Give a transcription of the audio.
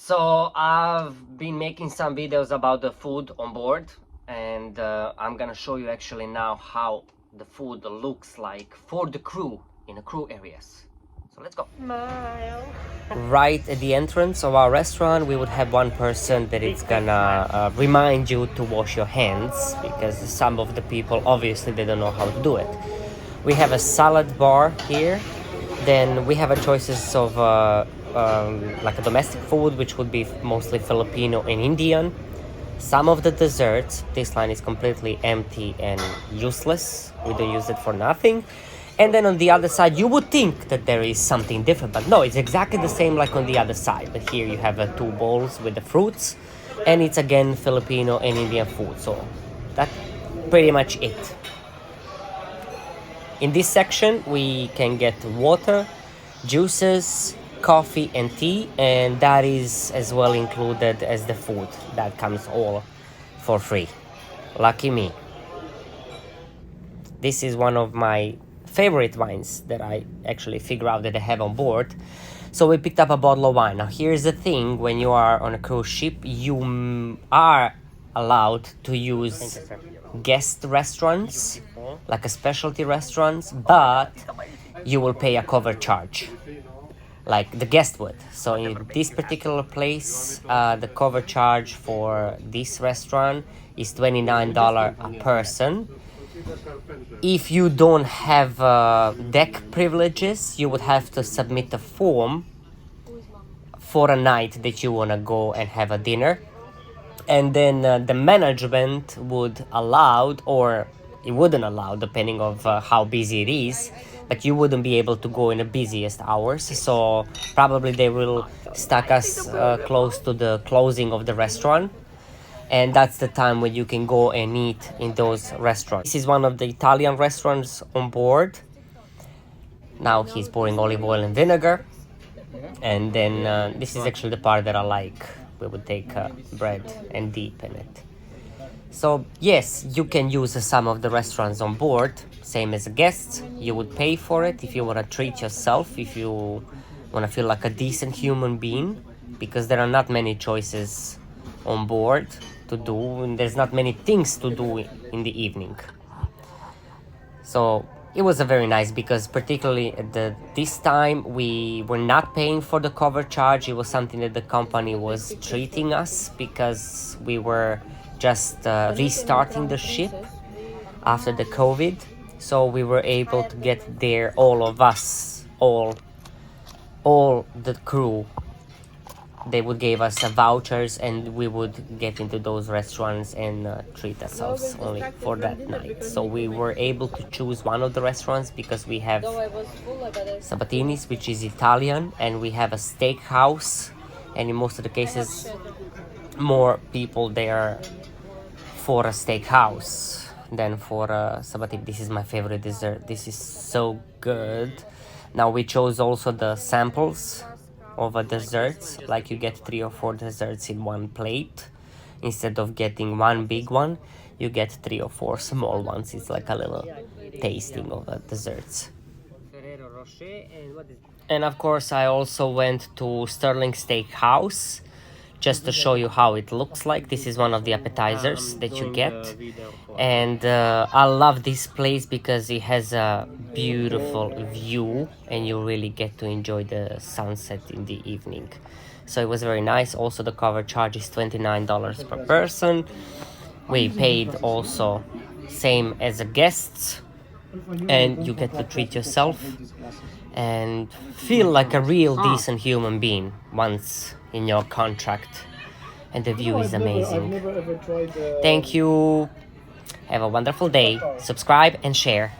So I've been making some videos about the food on board, and I'm gonna show you actually now how the food looks like for the crew in the crew areas. So let's go. Right at the entrance of our restaurant, we would have one person that is gonna remind you to wash your hands, because some of the people obviously they don't know how to do it. We have a salad bar here. Then we have a choices of like a domestic food, which would be mostly Filipino and Indian. Some of the desserts, this line is completely empty and useless. We don't use it for nothing. And then on the other side, you would think that there is something different, but no, it's exactly the same like on the other side. But here you have two bowls with the fruits, and it's again Filipino and Indian food. So that's pretty much it. In this section, we can get water, juices, coffee and tea, and that is as well included as the food. That comes all for free. Lucky me. This is one of my favorite wines that I actually figure out that I have on board. So we picked up a bottle of wine. Now here's the thing, when you are on a cruise ship, you are allowed to use guest restaurants, like a specialty restaurants, but you will pay a cover charge, like the guest would. So in this particular place, the cover charge for this restaurant is $29 a person. If you don't have deck privileges, you would have to submit a form for a night that you want to go and have a dinner. And then the management would allow, or it wouldn't allow, depending of how busy it is, but you wouldn't be able to go in the busiest hours. So probably they will stuck us close to the closing of the restaurant, and that's the time when you can go and eat in those restaurants. This is one of the Italian restaurants on board. Now he's pouring olive oil and vinegar, and then this is actually the part that I like. We would take bread and dip in it. So yes, you can use some of the restaurants on board, same as guests. You would pay for it if you want to treat yourself, if you want to feel like a decent human being, because there are not many choices on board to do, and there's not many things to do in the evening. So it was a very nice, because particularly at this time we were not paying for the cover charge. It was something that the company was treating us, because we were just restarting the ship after the COVID. So we were able to get there, all of us, all the crew. They would give us vouchers, and we would get into those restaurants and treat ourselves only for that night. So we were able to choose one of the restaurants, because we have Sabatini's, which is Italian, and we have a steakhouse, and in most of the cases more people there for a steakhouse than for a Sabatini. This is my favorite dessert. This is so good. Now we chose also the samples of desserts, like you get 3 or 4 desserts in one plate. Instead of getting one big one, you get 3 or 4 small ones. It's like a little tasting of desserts. And of course I also went to Sterling Steakhouse, just to show you how it looks like. This is one of the appetizers that you get, and I love this place because it has a beautiful view, and you really get to enjoy the sunset in the evening. So it was very nice. Also the cover charge is $29 per person. We paid also same as the guests, and you get to treat yourself and feel like a real decent human being once in your contract. And the view is amazing. Thank you. Have a wonderful day. Subscribe and share.